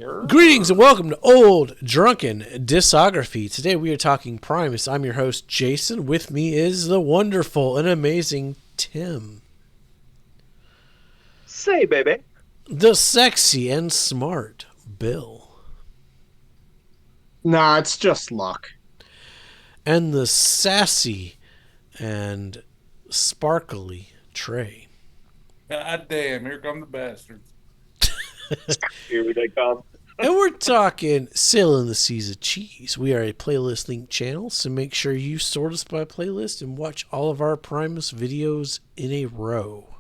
Greetings and welcome to Old Drunken Discography. Today we are talking Primus. I'm your host, Jason. With me is the wonderful and amazing Tim. Say, baby. The sexy and smart Bill. Nah, it's just luck. And the sassy and sparkly Trey. God damn, here come the bastards. Here they come. And we're talking Sailing the Seas of Cheese. We are a playlist link channel, so make sure you sort us by playlist and watch all of our Primus videos in a row.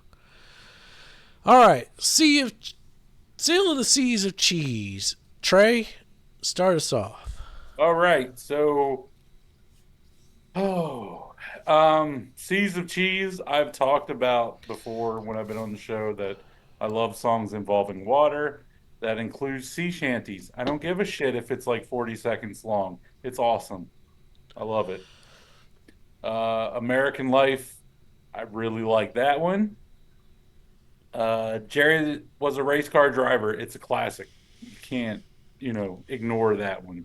Alright, Sailing the Seas of Cheese. Trey, start us off. All right, so Seas of Cheese, I've talked about before when I've been on the show that I love songs involving water. That includes sea shanties. I don't give a shit if it's like 40 seconds long. It's awesome. I love it. American Life, I really like that one. Jerry Was a Race Car Driver. It's a classic. You can't, ignore that one.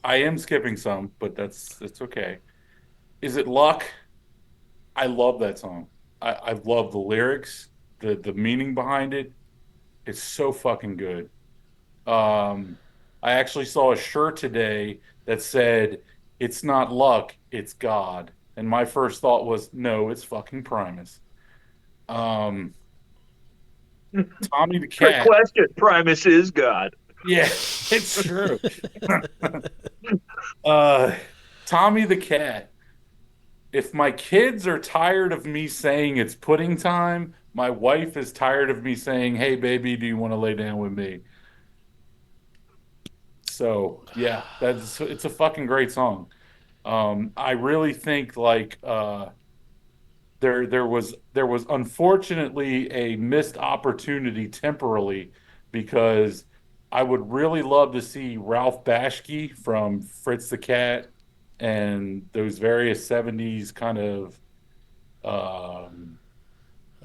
I am skipping some, but it's okay. Is It Luck? I love that song. I love the lyrics, the meaning behind it. It's so fucking good. I actually saw a shirt today that said, "It's not luck, it's God." And my first thought was, no, it's fucking Primus. Tommy the Trick Cat. question. Primus is God. Yeah, it's true. Tommy the Cat. If my kids are tired of me saying it's pudding time, my wife is tired of me saying, "Hey, baby, do you want to lay down with me?" So, yeah, it's a fucking great song. I really think there was unfortunately a missed opportunity temporally because I would really love to see Ralph Bashki from Fritz the Cat and those various 70s kind of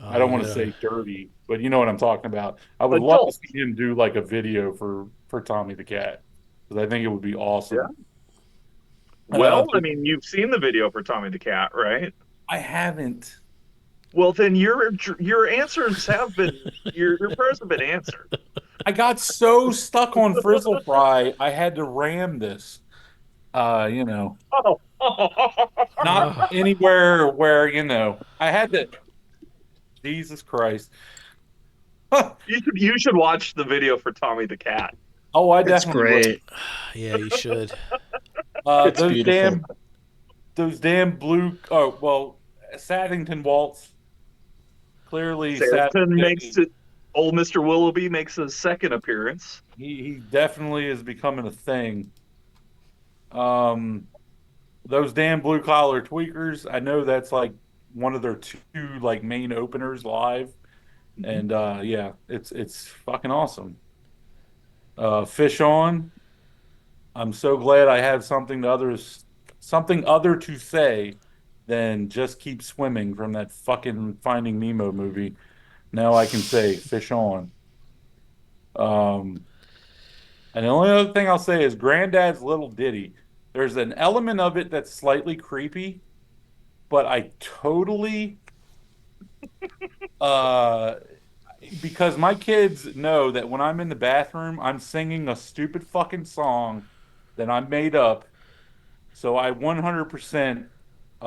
I don't want to say dirty, but you know what I'm talking about. I would love to see him do like a video for Tommy the Cat because I think it would be awesome. Yeah. Well, you've seen the video for Tommy the Cat, right? I haven't. Well, then your answers have been your prayers have been answered. I got so stuck on Frizzle Fry, I had to ram this. Oh. Not anywhere where, I had to. Jesus Christ. You should watch the video for Tommy the Cat. Oh, I It's definitely great. Yeah, you should. It's those beautiful. damn blue. Oh well, Saddington Waltz. Clearly, Saddington makes it. Old Mr. Willoughby makes a second appearance. He definitely is becoming a thing. Those damn blue collar tweakers. I know that's like one of their two like main openers live, and yeah, it's fucking awesome. Fish On. I'm so glad I have something other to say than just keep swimming from that fucking Finding Nemo movie. Now I can say Fish On. And the only other thing I'll say is Granddad's Little Ditty. There's an element of it that's slightly creepy, but I totally because my kids know that when I'm in the bathroom, I'm singing a stupid fucking song that I made up. So I 100%, I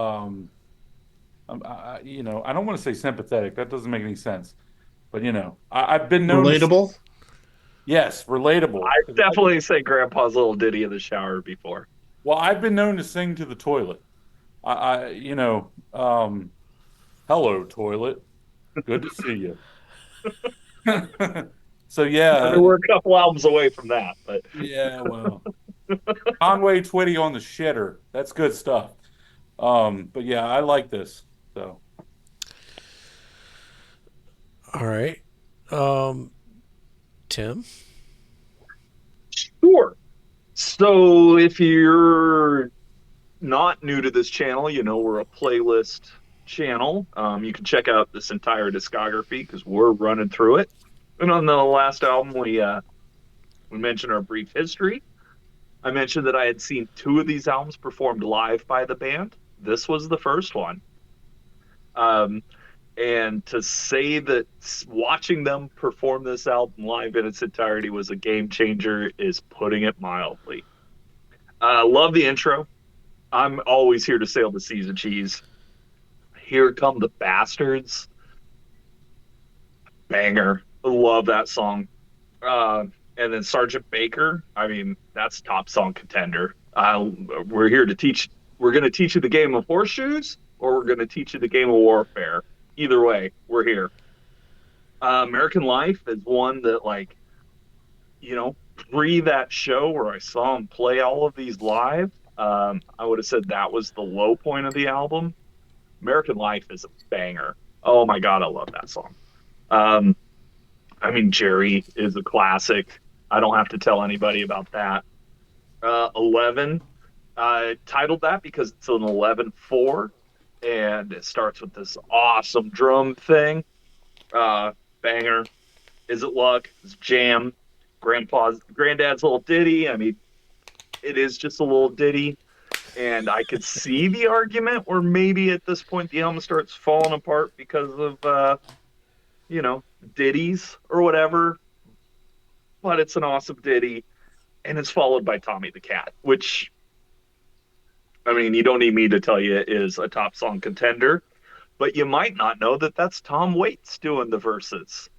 don't want to say sympathetic. That doesn't make any sense. But, I've been known Relatable? Yes, relatable. I definitely say Grandpa's Little Ditty in the shower before. Well, I've been known to sing to the toilet. Hello, toilet. Good to see you. So yeah, We're a couple albums away from that, but yeah, well, Conway Twitty on the shitter. That's good stuff. But yeah, I like this. So, All right. Tim? sure. So if you're not new to this channel, we're a playlist channel. You can check out this entire discography because we're running through it. And on the last album, we mentioned our brief history. I mentioned that I had seen two of these albums performed live by the band. This was the first one. Um, and to say that watching them perform this album live in its entirety was a game changer is putting it mildly. Love the intro. I'm always here to sail the seas of cheese. Here come the bastards. Banger. Love that song. Uh, and then Sergeant Baker. I mean, that's top song contender. We're here to teach. We're going to teach you the game of horseshoes, or we're going to teach you the game of warfare. Either way, we're here. American Life is one that, like, pre that show where I saw him play all of these live. I would have said that was the low point of the album. American Life is a banger. Oh my God, I love that song. Um, I mean, Jerry is a classic. I don't have to tell anybody about that. 11, titled that because it's an 11/4, and it starts with this awesome drum thing. Banger. Is It Luck? It's jam. Granddad's little ditty. I mean, it is just a little ditty. And I could see the argument where maybe at this point the album starts falling apart because of, ditties or whatever. But it's an awesome ditty. And it's followed by Tommy the Cat, which, I mean, you don't need me to tell you is a top song contender. But you might not know that that's Tom Waits doing the verses.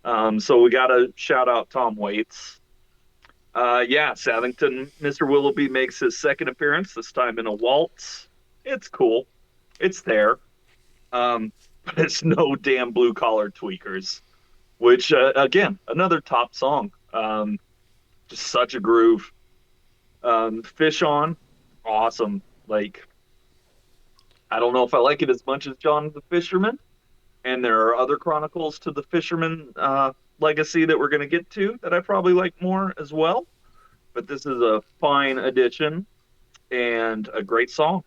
So we got to shout out Tom Waits. Yeah, Savington, Mr. Willoughby makes his second appearance, this time in a waltz. It's cool. It's there. But it's no damn Blue Collar Tweakers, which, again, another top song. Just such a groove. Fish On, awesome. Like, I don't know if I like it as much as John the Fisherman, and there are other chronicles to the Fisherman legacy that we're going to get to that I probably like more as well. But this is a fine addition and a great song.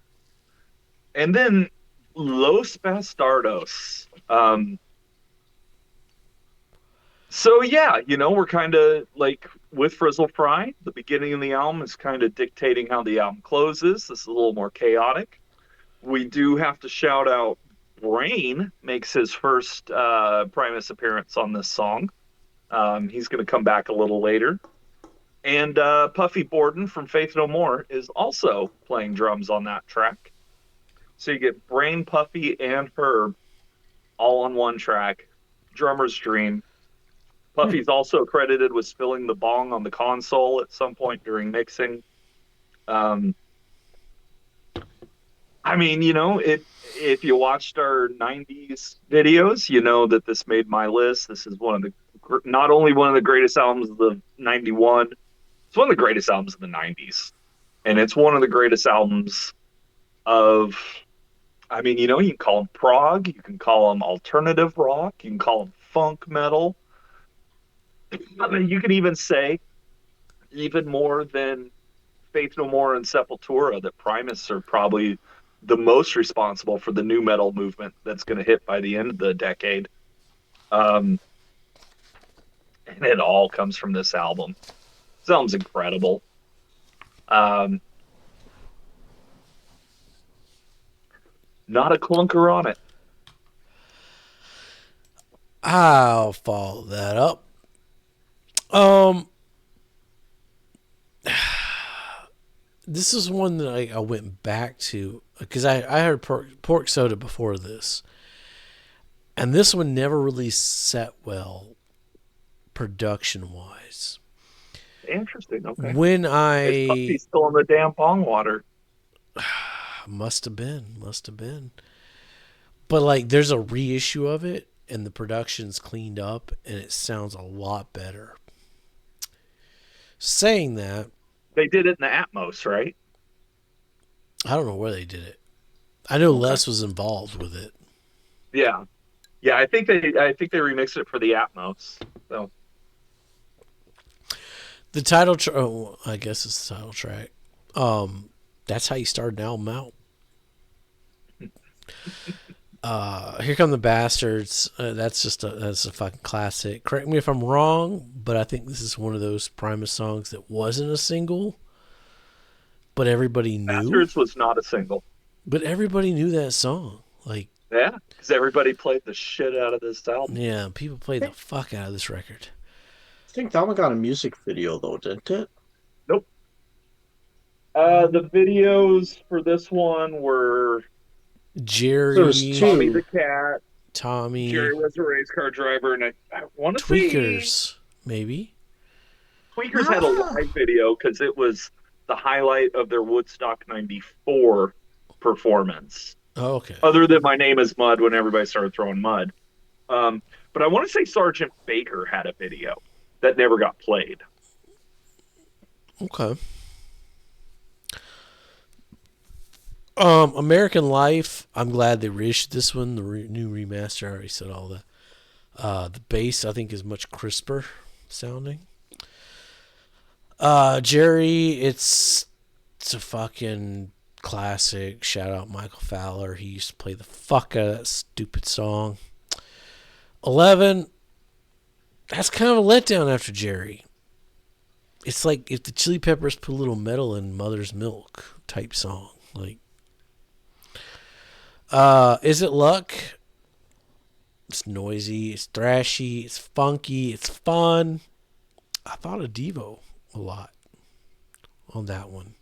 And then Los Bastardos. So yeah, we're kind of like with Frizzle Fry. The beginning of the album is kind of dictating how the album closes. This is a little more chaotic. We do have to shout out Brain makes his first Primus appearance on this song. He's going to come back a little later. And Puffy Borden from Faith No More is also playing drums on that track. So you get Brain, Puffy, and Herb all on one track. Drummer's dream. Puffy's also credited with spilling the bong on the console at some point during mixing. I mean, if you watched our 90s videos, you know that this made my list. This is not only one of the greatest albums of the 91, it's one of the greatest albums of the 90s. And it's one of the greatest albums of, I mean, you can call them prog, you can call them alternative rock, you can call them funk metal. I mean, you can even say, even more than Faith No More and Sepultura, that Primus are probably the most responsible for the new metal movement that's going to hit by the end of the decade. And it all comes from this album. This album's incredible. Not a clunker on it. I'll follow that up. This is one that I went back to because I heard pork Soda before this, and this one never really set well production wise. Interesting. Okay. When Is Puffy still in the damn pong water? must have been, but like there's a reissue of it, and the production's cleaned up, and it sounds a lot better. Saying that, They did it in the Atmos, right? I don't know where they did it. I know Les was involved with it. Yeah. Yeah, I think they remixed it for the Atmos. So The title track, I guess it's the title track. That's how you started an album out. Here Come the Bastards. That's a fucking classic. Correct me if I'm wrong, but I think this is one of those Primus songs that wasn't a single, but everybody knew. Bastards was not a single. But everybody knew that song. Like, Yeah, because everybody played the shit out of this album. yeah, people played the fuck out of this record. I think that one got a music video though, didn't it? Nope. The videos for this one were Jerry, There was Tommy two. the Cat. Tommy, Jerry was a race car driver, and I want to say Tweakers, maybe. Tweakers had a Ah. live video because it was the highlight of their Woodstock '94 performance. Oh, okay. Other than My Name is Mud when everybody started throwing mud. But I want to say Sergeant Baker had a video that never got played. Okay. American Life. I'm glad they reissued this one. The new remaster. I already said all that. The bass I think is much crisper sounding. Jerry, it's a fucking classic. Shout out Michael Fowler. He used to play the fuck out of that stupid song. 11. That's kind of a letdown after Jerry. It's like if the Chili Peppers put a little metal in Mother's Milk type song. Like, Is It Luck? It's noisy, it's thrashy, it's funky, it's fun. I thought of Devo a lot on that one.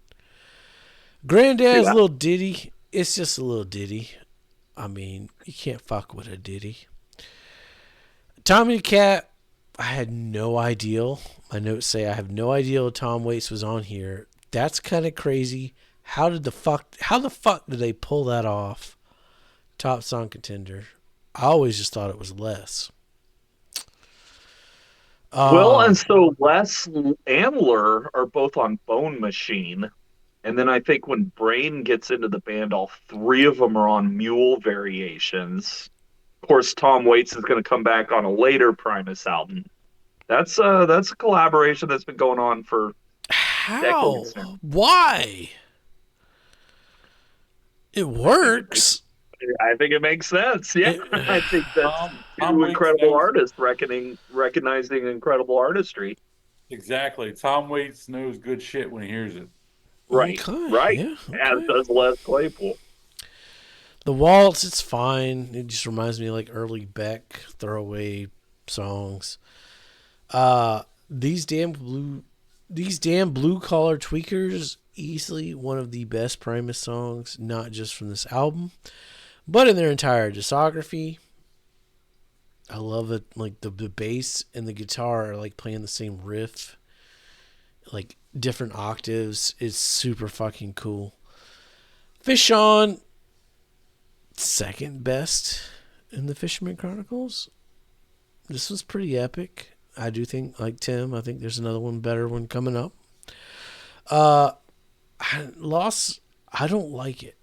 Granddad's little ditty. It's just a little ditty. I mean, you can't fuck with a ditty. Tommy the Cat, I had no idea. My notes say I have no idea Tom Waits was on here. That's kind of crazy. How the fuck did they pull that off? Top song contender. I always just thought it was Les. Well, and so Les and Lur are both on Bone Machine. And then I think when Brain gets into the band, all three of them are on Mule variations. Of course, Tom Waits is going to come back on a later Primus album. That's a collaboration that's been going on for how? decades now. Why? It works. I think it makes sense. Yeah, I think that's Tom two Waits incredible knows- artists recognizing incredible artistry. Exactly. Tom Waits knows good shit when he hears it. Right, Okay, right. yeah, As okay. does Les Claypool. The Waltz, it's fine. It just reminds me of like early Beck throwaway songs. These damn blue collar tweakers, easily one of the best Primus songs, not just from this album, but in their entire discography. I love it. Like the bass and the guitar are like playing the same riff, like different octaves. It's super fucking cool. Fish On, second best in the Fisherman Chronicles. This was pretty epic. I do think, like Tim, I think there's another one better one coming up. Lost, I don't like it.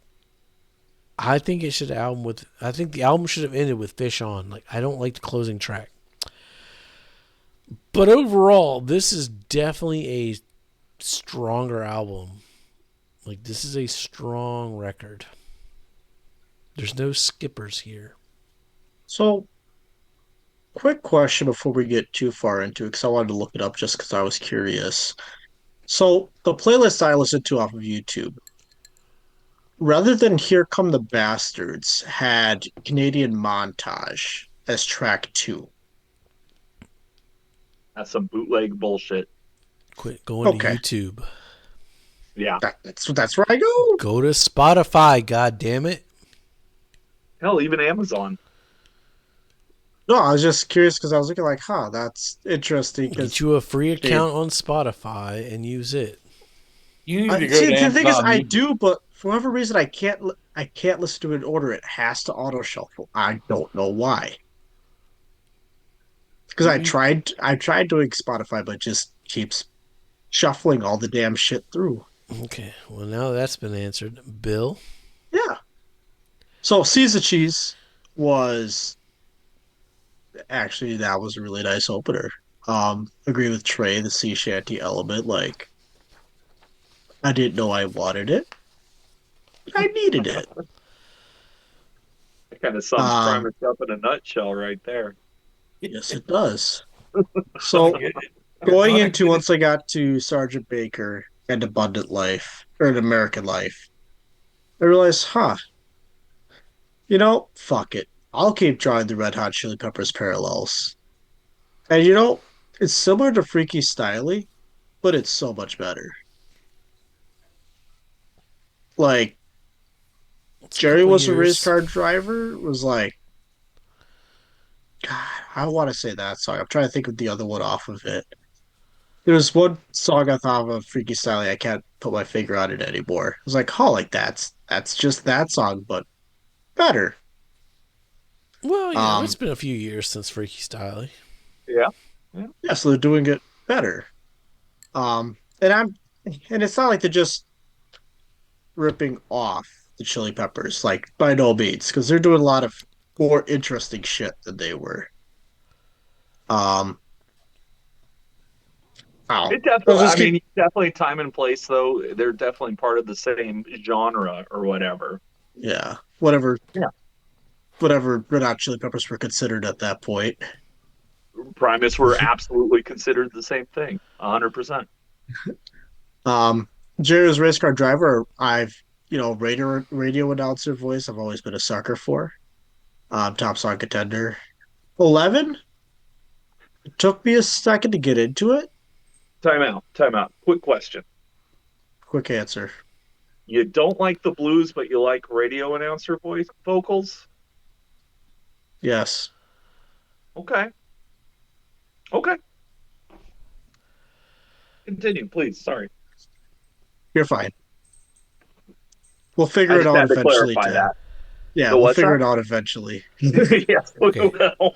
I think it should I think the album should have ended with Fish On. Like, I don't like the closing track. But overall, this is definitely a stronger album. Like, this is a strong record. There's no skippers here. So, quick question before we get too far into it, because I wanted to look it up just because I was curious. So, the playlist I listened to off of YouTube, rather than Here Come the Bastards, had Canadian Montage as track 2. That's some bootleg bullshit. Quit going Okay. to YouTube. Yeah. That's where I go. Go to Spotify, god damn it. Hell, even Amazon. No, I was just curious because I was looking like, that's interesting. Get Because you a free account on Spotify and use it. You need to go see, to the thing is, Amazon I Music. do, but for whatever reason, I can't listen to it in order. It has to auto shuffle. I don't know why. Because I tried doing Spotify, but it just keeps shuffling all the damn shit through. Okay, well, now that's been answered. Bill? Yeah. So, Seas of Cheese was actually, that was a really nice opener. Agree with Trey, the sea shanty element. Like, I didn't know I wanted it. I needed it. Kind of sums Primus up in a nutshell right there. Yes, it does. So going into once I got to Sergeant Baker and Abundant Life or an American Life, I realized, fuck it. I'll keep drawing the Red Hot Chili Peppers parallels. And it's similar to Freaky Styley, but it's so much better. Like It's a Jerry couple Was a Race years. Car Driver was like, God, I want to say that song. I'm trying to think of the other one off of it. There's one song I thought of Freaky Styley. I can't put my finger on it anymore. I was like, that's just that song, but better. Well, it's been a few years since Freaky Styley. Yeah. Yeah, so they're doing it better. And it's not like they're just ripping off the Chili Peppers, like by no means, because they're doing a lot of more interesting shit than they were. Um, oh, It definitely, I mean, definitely time and place though. They're definitely part of the same genre or whatever. yeah, whatever. Yeah. Whatever Red Hot Chili Peppers were considered at that point. Primus were absolutely considered the same thing, 100%. Jerry's Race Car Driver, radio announcer voice, I've always been a sucker for. Top song contender. 11? It took me a second to get into it. Time out. Time out. Quick question. Quick answer. You don't like the blues, but you like radio announcer voice vocals? Yes. Okay. Okay. Continue, please. Sorry. You're fine. We'll figure I it just out had to eventually, clarify Tim. that. Yeah, The we'll what's figure that? it out eventually. Yes, we Okay. will.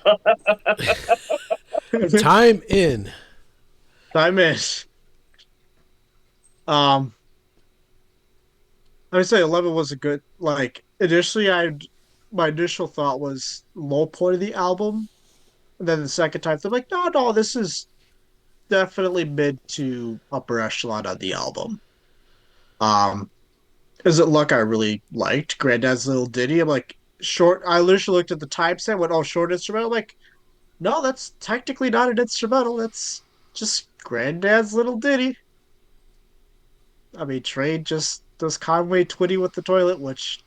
Time in. I miss. I would say 11 was a good, like, initially my initial thought was low point of the album. And then the second time, they're like, no, this is definitely mid to upper echelon on the album. Is It Luck I really liked. Granddad's Little Ditty. I'm like, short. I literally looked at the typeset, went, oh, short instrumental. I'm like, no, that's technically not an instrumental. That's just Granddad's Little Ditty. I mean, Trey just does Conway Twitty with the toilet, which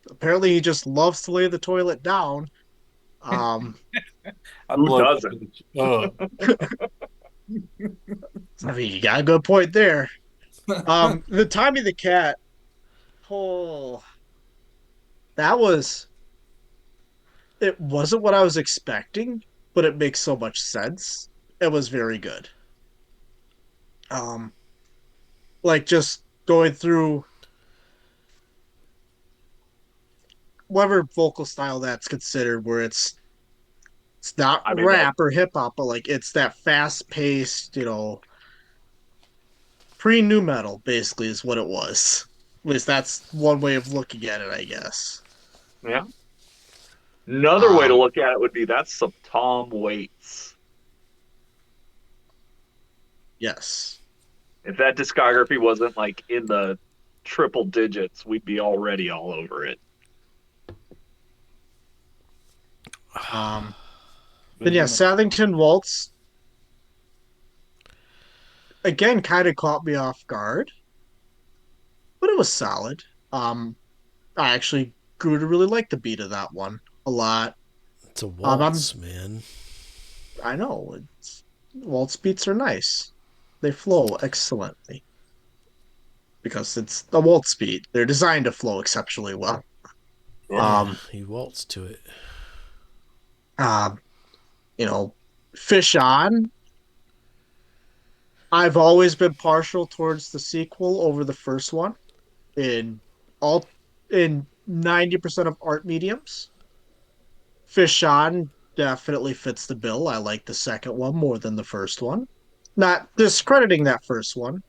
apparently he just loves to lay the toilet down. Who doesn't? I mean, you got a good point there. The Tommy the Cat. Oh, it wasn't what I was expecting, but it makes so much sense. It was very good. Like just going through whatever vocal style that's considered, where it's not I mean, rap or hip hop, but like it's that fast paced, pre new metal basically is what it was. At least that's one way of looking at it, I guess. yeah. Another way to look at it would be that's some Tom Waits. Yes. If that discography wasn't like in the triple digits, we'd be already all over it. Then yeah, Southington Waltz again kind of caught me off guard, but it was solid. I actually grew to really like the beat of that one a lot. It's a waltz, man. I know. Waltz beats are nice. They flow excellently. Because it's a waltz beat. They're designed to flow exceptionally well. Yeah, he waltzed to it. Fish On. I've always been partial towards the sequel over the first one in 90% of art mediums. Fish On definitely fits the bill. I like the second one more than the first one. Not discrediting that first one,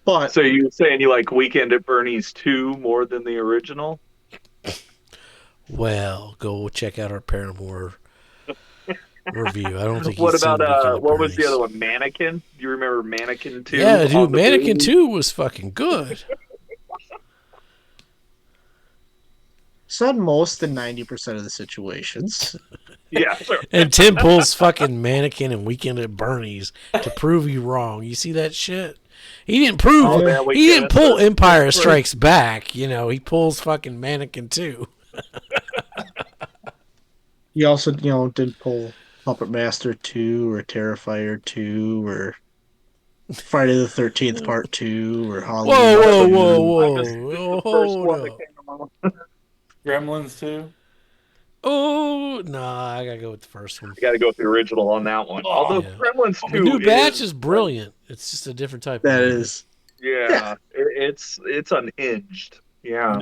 but So you're saying you like Weekend at Bernie's 2 more than the original? Well, go check out our Paramore review. I don't think What he's about seen what was the other one? Mannequin? Do you remember Mannequin 2? Yeah, dude, on the Mannequin movie? 2 was fucking good. said most in 90% of the situations. Yeah, sure. And Tim pulls fucking Mannequin and Weekend at Bernie's to prove you wrong. You see that shit? He didn't prove. Oh, Yeah. man, we He didn't can't pull assert- Empire Strikes Back. You know, he pulls fucking Mannequin too. He also, didn't pull Puppet Master 2 or Terrifier 2 or Friday the 13th Part 2 or Whoa, Halloween whoa, 2. whoa, This is whoa! the first Hold one that up. came to mind. Gremlins too. Oh no, I gotta go with the first one. I got to go with the original on that one. Oh, Although Yeah, Gremlins the 2 new batch is is like, brilliant. It's just a different type of That movie. is, yeah. yeah, it's unhinged. Yeah,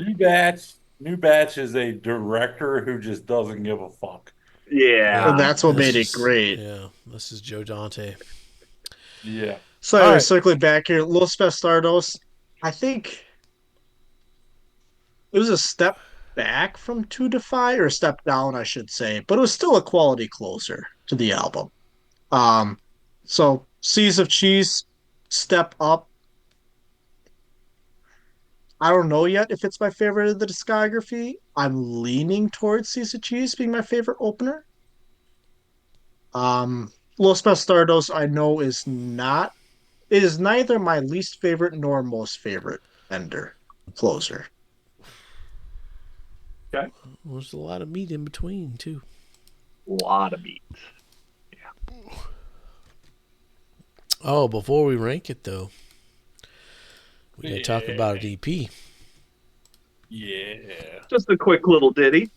New Batch is a director who just doesn't give a fuck. Yep. And yeah. that's what This made it is great. yeah. This is Joe Dante. Yeah. So, All anyway, right. circling back here, Los Bastardos, I think it was a step back from 2 to 5, or a step down, I should say, but it was still a quality closer to the album. Um, so Seas of Cheese, step up. I don't know yet if it's my favorite of the discography. I'm leaning towards Seas of Cheese being my favorite opener. Los Bastardos, I know is not. It is neither my least favorite nor most favorite ender closer. Okay. There's a lot of meat in between too. A lot of meat. Oh, before we rank it though, we gotta talk about an EP. Yeah. Just a quick little ditty.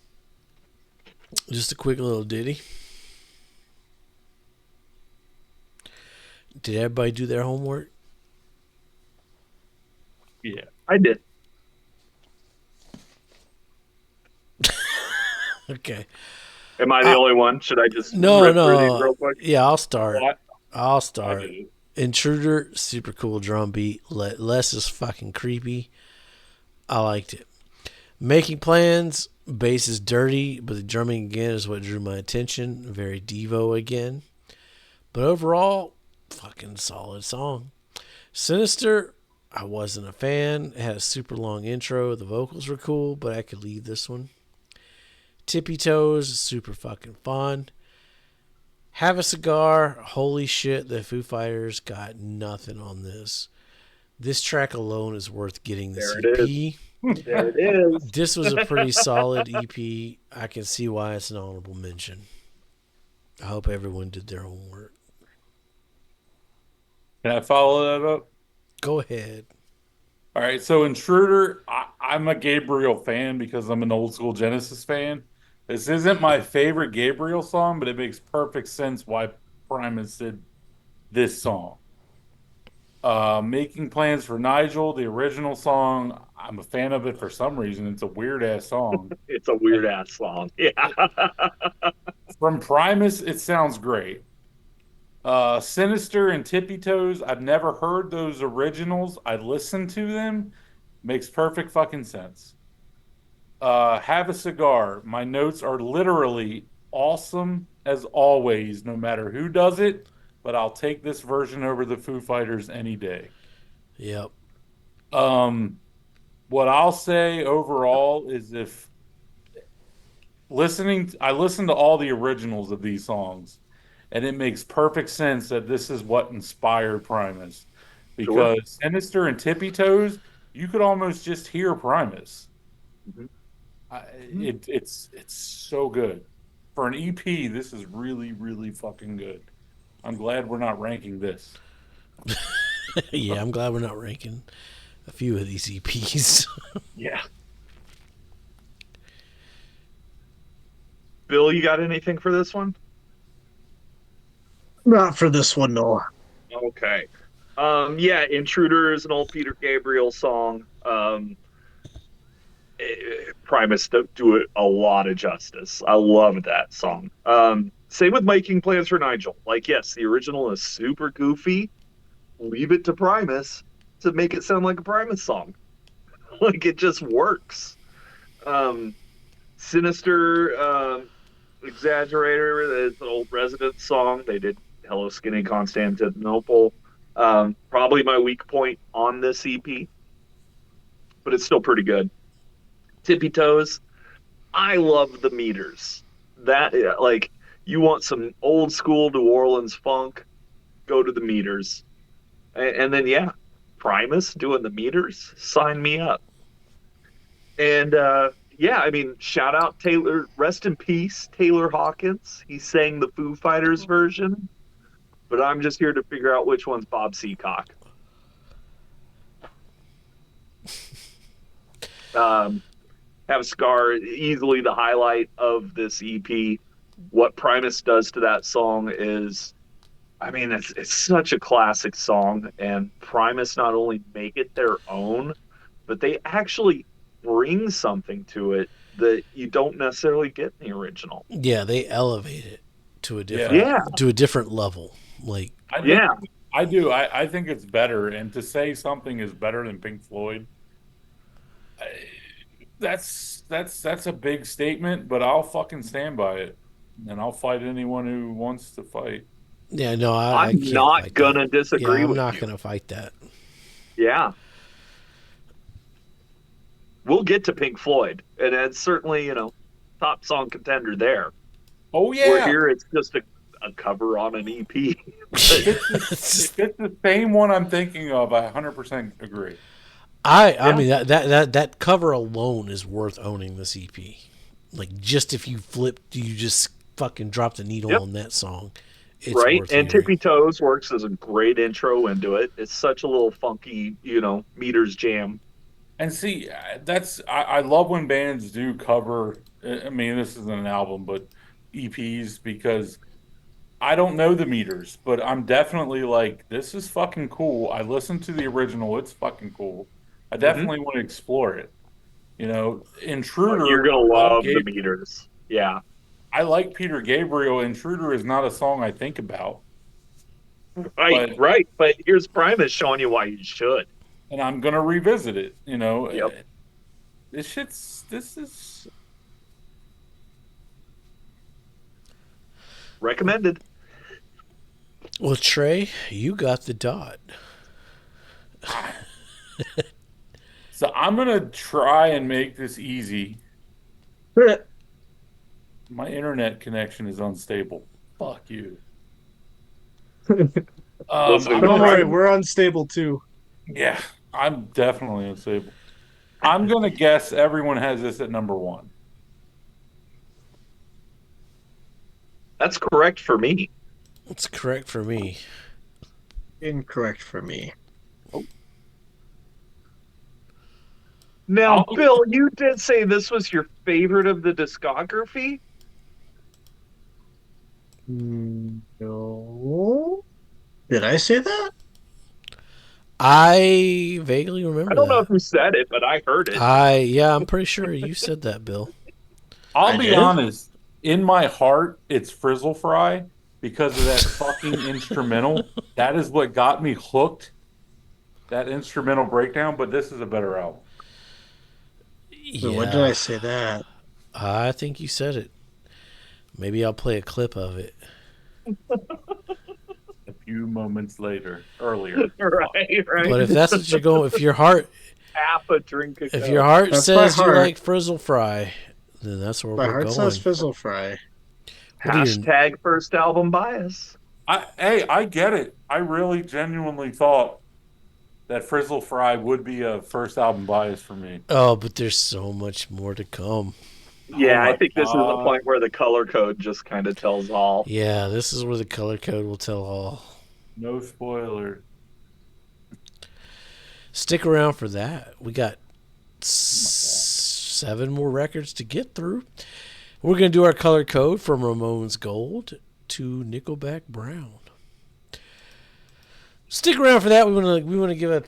Just a quick little ditty. Did everybody do their homework? Yeah. I did. Okay. Am I the only one? Should I just No, rip through these no. real quick? Yeah, I'll start. What? I'll I start. did it. Intruder, super cool drum beat. Less is fucking creepy. I liked it. Making plans, bass is dirty, but the drumming again is what drew my attention. Very Devo again. But overall, fucking solid song. Sinister, I wasn't a fan. It had a super long intro. The vocals were cool, but I could leave this one. Tippy Toes, super fucking fun. Have a Cigar, holy shit, the Foo Fighters got nothing on this. This track alone is worth getting this There it EP. There it is. This was a pretty solid EP. I can see why it's an honorable mention. I hope everyone did their homework. Can I follow that up? Go ahead. All right, so Intruder, I'm a Gabriel fan because I'm an old school Genesis fan. This isn't my favorite Gabriel song, but it makes perfect sense why Primus did this song. Making Plans for Nigel, the original song, I'm a fan of it for some reason. It's a weird ass song. It's a weird ass song. Yeah. From Primus, it sounds great. Sinister and Tippy Toes, I've never heard those originals. I listened to them. Makes perfect fucking sense. Have a Cigar. My notes are literally awesome as always, no matter who does it, but I'll take this version over the Foo Fighters any day. Yep. What I'll say overall is if I listened to all the originals of these songs, and it makes perfect sense that this is what inspired Primus. Sure. Because Sinister and Tippy Toes, you could almost just hear Primus. Mhm. It's so good. For an EP, this is really, really fucking good. I'm glad we're not ranking this. Yeah, I'm glad we're not ranking a few of these EPs. Yeah. Bill, you got anything for this one? Not for this one, no. Okay. Yeah, Intruder is an old Peter Gabriel song. Primus do it a lot of justice. I love that song. Same with Making Plans for Nigel. Like, yes, the original is super goofy. Leave it to Primus to make it sound like a Primus song. Like, it just works. Sinister Exaggerator is an old Residents song. They did Hello Skinny Constantinople. Probably my weak point on this EP, but it's still pretty good. Tippy Toes. I love the meters. That like you want some old school New Orleans funk, go to the meters. And then yeah, Primus doing the meters, sign me up. And yeah, I mean, shout out Taylor, rest in peace, Taylor Hawkins. He sang the Foo Fighters version, but I'm just here to figure out which one's Bob Seacock. Have a Scar, easily the highlight of this EP. What Primus does to that song is, I mean, it's such a classic song, and Primus not only make it their own, but they actually bring something to it that you don't necessarily get in the original. Yeah, they elevate it to a different Yeah, to a different level. Like, I think yeah, I do. I think it's better. And to say something is better than Pink Floyd, that's a big statement, but I'll fucking stand by it. And I'll fight anyone who wants to fight. yeah, no, I I'm can't not fight gonna that. disagree Yeah, I'm with not you. gonna fight that. Yeah, we'll get to Pink Floyd, and it's certainly, top song contender there. Oh Where yeah. here it's just a cover on an EP. If it's the same one I'm thinking of, I 100% agree. I Yeah. mean that cover alone is worth owning this EP. Like, just if you just fucking drop the needle Yep. on that song, it's Right, worth and hearing. Tippy Toes works as a great intro into it. It's such a little funky, meters jam. And see, I love when bands do cover. I mean, this isn't an album, but EPs, because I don't know the meters, but I'm definitely like, this is fucking cool. I listened to the original; it's fucking cool. I definitely want to explore it. You're Intruder. gonna love the meters. Yeah, I like Peter Gabriel. Intruder is not a song I think about, right, but right. But here's Primus showing you why you should. and I'm gonna revisit it. Yep. This is Recommended. Well, Trey, you got the dot. so I'm gonna try and make this easy. My internet connection is unstable. Fuck you. Listening to Don't worry, Primus. we're unstable too. Yeah, I'm definitely unstable. I'm gonna guess everyone has this at number one. That's correct for me. That's correct for me. Incorrect for me. Now, Bill, you did say this was your favorite of the discography. No. Did I say that? I vaguely remember I don't know that. if you said it, but I heard it. Yeah, I'm pretty sure you said that, Bill. I'll I be did? honest. In my heart, it's Frizzle Fry because of that fucking instrumental. That is what got me hooked. That instrumental breakdown. But this is a better album. Yeah. When did I say that? I think you said it. Maybe I'll play a clip of it. A few moments earlier. right. But if that's what you're going, if your heart Drink of if your heart That's says my you heart. like Frizzle Fry, then that's where My we're heart going. says Fizzle Fry. What are you- Hashtag first album bias. I get it. I really genuinely thought that Frizzle Fry would be a first album bias for me. Oh, but there's so much more to come. Yeah, Oh my I think this is the God. point where the color code just kind of tells all. Yeah, this is where the color code will tell all. No spoiler. Stick around for that. We got 7 more records to get through. We're going to do our color code from Ramones Gold to Nickelback Brown. Stick around for that. We want to give a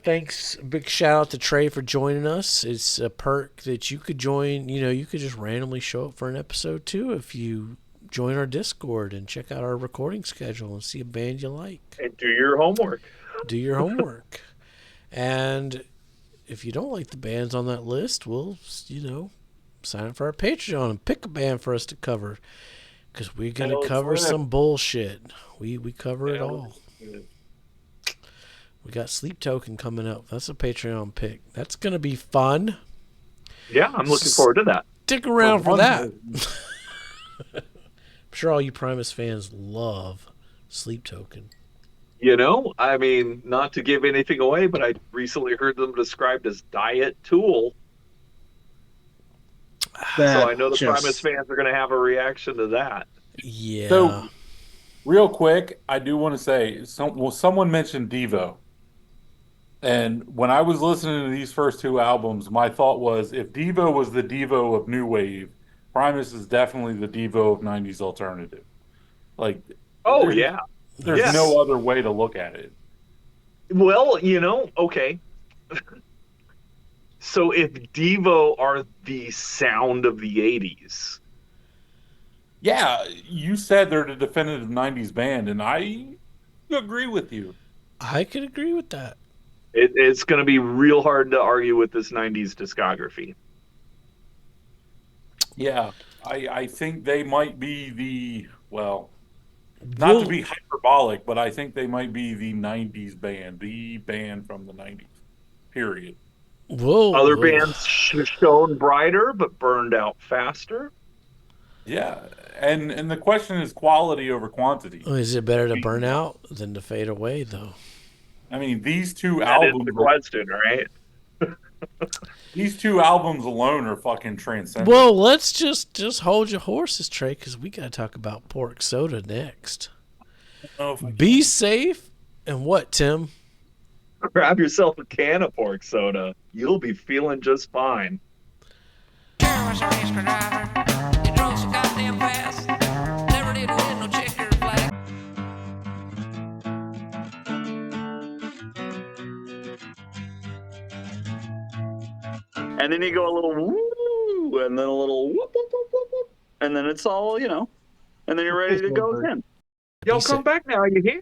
big shout out to Trey for joining us. It's a perk that you could join. You could just randomly show up for an episode too if you join our Discord and check out our recording schedule and see a band you like. And do your homework. Do your homework. And if you don't like the bands on that list, we'll, sign up for our Patreon and pick a band for us to cover. Because we're going to cover some bullshit. We cover it all. We got Sleep Token coming up. That's a Patreon pick. That's going to be fun. Yeah, I'm looking forward to that. Stick around for one that. person. I'm sure all you Primus fans love Sleep Token. You know, I mean, not to give anything away, but I recently heard them described as diet tool. So I know the Primus fans are going to have a reaction to that. Yeah. So, real quick, I do want to say, someone mentioned Devo. And when I was listening to these first two albums, my thought was, if Devo was the Devo of New Wave, Primus is definitely the Devo of 90s alternative. Like, Oh, there's, yeah. there's Yes. no other way to look at it. Well, you know, okay. So if Devo are the sound of the 80s, Yeah, you said they're the definitive 90s band, and I agree with you. I could agree with that. it's going to be real hard to argue with this 90s discography. Yeah, I think they might be not to be hyperbolic, but I think they might be the 90s band, the band from the 90s, period. Other bands shone brighter but burned out faster. Yeah, and the question is quality over quantity. Is it better to burn out than to fade away, though? I mean, these two That albums, is the question, right? these two albums alone are fucking transcendent. Well, let's just hold your horses, Trey, because we got to talk about Pork Soda next. Be safe, and what, Tim? Grab yourself a can of pork soda. You'll be feeling just fine. And then you go a little woo, and then a little whoop, whoop, whoop, whoop, whoop, and then it's all, and then you're ready to go again. Y'all come back now, you hear?